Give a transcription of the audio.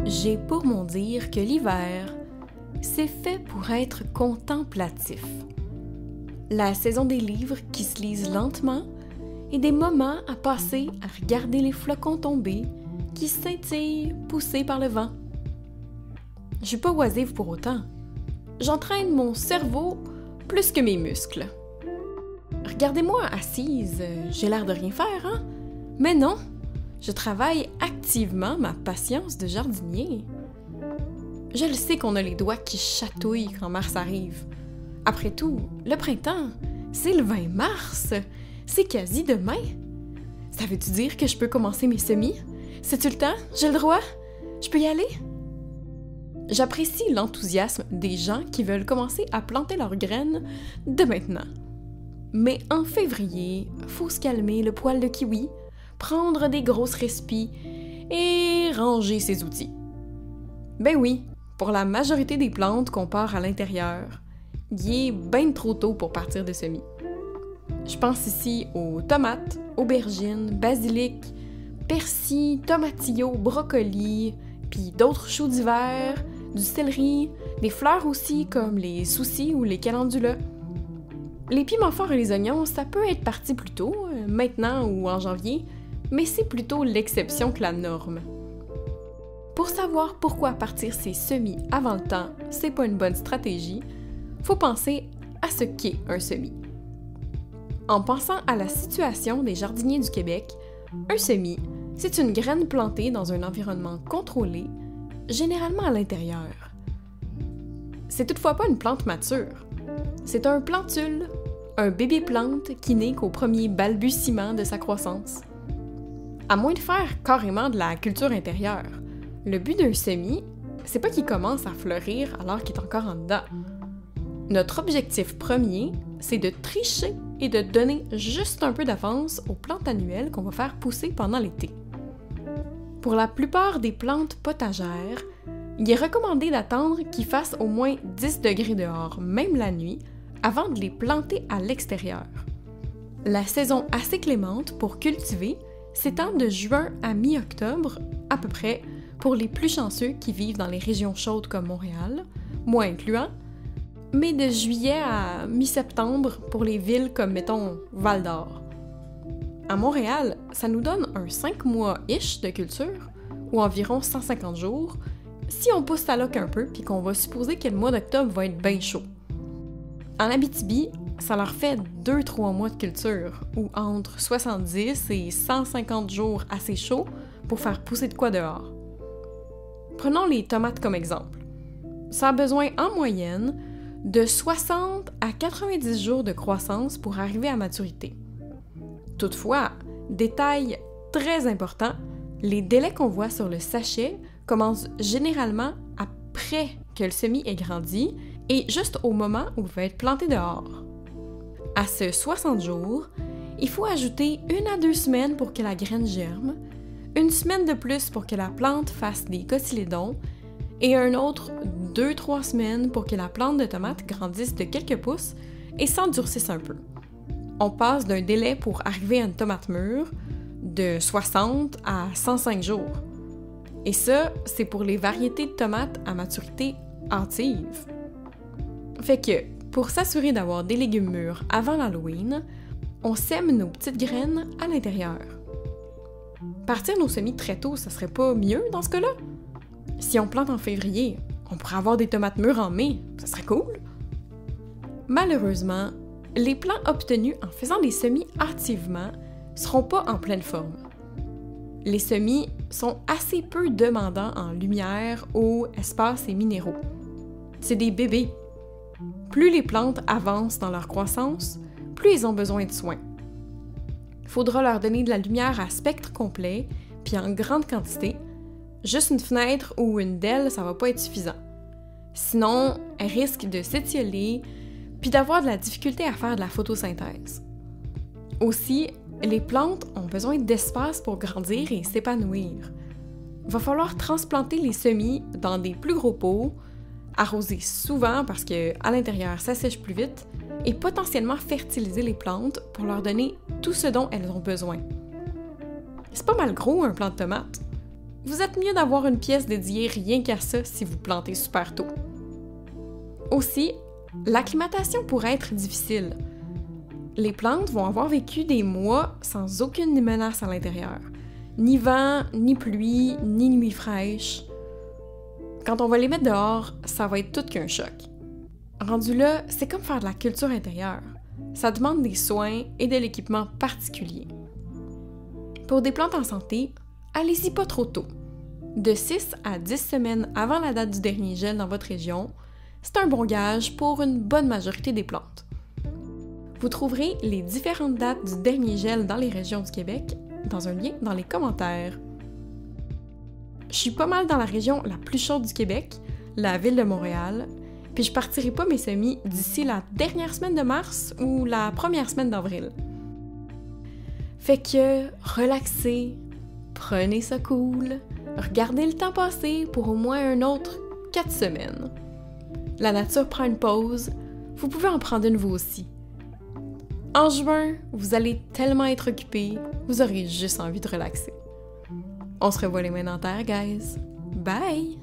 J'ai pour mon dire que l'hiver, c'est fait pour être contemplatif. La saison des livres qui se lisent lentement et des moments à passer à regarder les flocons tomber qui scintillent poussés par le vent. Je suis pas oisive pour autant. J'entraîne mon cerveau plus que mes muscles. Regardez-moi assise, j'ai l'air de rien faire, hein? Mais non, je travaille activement ma patience de jardinier. Je le sais qu'on a les doigts qui chatouillent quand mars arrive. Après tout, le printemps, c'est le 20 mars. C'est quasi demain. Ça veut-tu dire que je peux commencer mes semis? C'est-tu le temps? J'ai le droit? Je peux y aller? J'apprécie l'enthousiasme des gens qui veulent commencer à planter leurs graines de maintenant. Mais en février, faut se calmer le poil de kiwi, prendre des grosses respies et ranger ses outils. Ben oui, pour la majorité des plantes qu'on part à l'intérieur, il est bien trop tôt pour partir de semis. Je pense ici aux tomates, aubergines, basilic, persil, tomatillos, brocolis, puis d'autres choux d'hiver, du céleri, des fleurs aussi comme les soucis ou les calendulas. Les piments forts et les oignons, ça peut être parti plus tôt, maintenant ou en janvier, mais c'est plutôt l'exception que la norme. Pour savoir pourquoi partir ses semis avant le temps, c'est pas une bonne stratégie, faut penser à ce qu'est un semis. En pensant à la situation des jardiniers du Québec, un semis, c'est une graine plantée dans un environnement contrôlé, généralement à l'intérieur. C'est toutefois pas une plante mature. C'est un plantule, un bébé plante qui n'est qu'au premier balbutiement de sa croissance. À moins de faire carrément de la culture intérieure, le but d'un semis, c'est pas qu'il commence à fleurir alors qu'il est encore en dedans. Notre objectif premier, c'est de tricher et de donner juste un peu d'avance aux plantes annuelles qu'on va faire pousser pendant l'été. Pour la plupart des plantes potagères, il est recommandé d'attendre qu'il fasse au moins 10 degrés dehors, même la nuit, avant de les planter à l'extérieur. La saison assez clémente pour cultiver s'étend de juin à mi-octobre, à peu près, pour les plus chanceux qui vivent dans les régions chaudes comme Montréal, moi incluant, mais de juillet à mi-septembre pour les villes comme, mettons, Val-d'Or. À Montréal, ça nous donne un 5 mois-ish de culture, ou environ 150 jours, si on pousse ta loc un peu puis qu'on va supposer que le mois d'octobre va être bien chaud. En Abitibi, ça leur fait 2-3 mois de culture, ou entre 70 et 150 jours assez chauds pour faire pousser de quoi dehors. Prenons les tomates comme exemple. Ça a besoin en moyenne de 60 à 90 jours de croissance pour arriver à maturité. Toutefois, détail très important, les délais qu'on voit sur le sachet commencent généralement après que le semis ait grandi et juste au moment où il va être planté dehors. À ce 60 jours, il faut ajouter 1 à 2 semaines pour que la graine germe, 1 semaine de plus pour que la plante fasse des cotylédons et un autre 2-3 semaines pour que la plante de tomate grandisse de quelques pouces et s'endurcisse un peu. On passe d'un délai pour arriver à une tomate mûre de 60 à 105 jours. Et ça, c'est pour les variétés de tomates à maturité hâtive. Fait que, pour s'assurer d'avoir des légumes mûrs avant l'Halloween, on sème nos petites graines à l'intérieur. Partir nos semis très tôt, ça serait pas mieux dans ce cas-là? Si on plante en février, on pourrait avoir des tomates mûres en mai, ça serait cool. Malheureusement, les plants obtenus en faisant des semis hâtivement seront pas en pleine forme. Les semis sont assez peu demandants en lumière, eau, espace et minéraux. C'est des bébés. Plus les plantes avancent dans leur croissance, plus ils ont besoin de soins. Il faudra leur donner de la lumière à spectre complet, puis en grande quantité. Juste une fenêtre ou une dalle, ça va pas être suffisant. Sinon, elles risquent de s'étioler, puis d'avoir de la difficulté à faire de la photosynthèse. Aussi, les plantes ont besoin d'espace pour grandir et s'épanouir. Il va falloir transplanter les semis dans des plus gros pots, arroser souvent parce qu'à l'intérieur ça sèche plus vite, et potentiellement fertiliser les plantes pour leur donner tout ce dont elles ont besoin. C'est pas mal gros, un plant de tomate. Vous êtes mieux d'avoir une pièce dédiée rien qu'à ça si vous plantez super tôt. Aussi, l'acclimatation pourrait être difficile. Les plantes vont avoir vécu des mois sans aucune menace à l'intérieur. Ni vent, ni pluie, ni nuit fraîche. Quand on va les mettre dehors, ça va être tout qu'un choc. Rendu là, c'est comme faire de la culture intérieure. Ça demande des soins et de l'équipement particulier. Pour des plantes en santé, allez-y pas trop tôt. De 6 à 10 semaines avant la date du dernier gel dans votre région, c'est un bon gage pour une bonne majorité des plantes. Vous trouverez les différentes dates du dernier gel dans les régions du Québec dans un lien dans les commentaires. Je suis pas mal dans la région la plus chaude du Québec, la ville de Montréal, puis je partirai pas mes semis d'ici la dernière semaine de mars ou la première semaine d'avril. Fait que relaxez, prenez ça cool, regardez le temps passer pour au moins un autre 4 semaines. La nature prend une pause, vous pouvez en prendre une vous aussi. En juin, vous allez tellement être occupé, vous aurez juste envie de relaxer. On se revoit les mains dans terre, guys. Bye!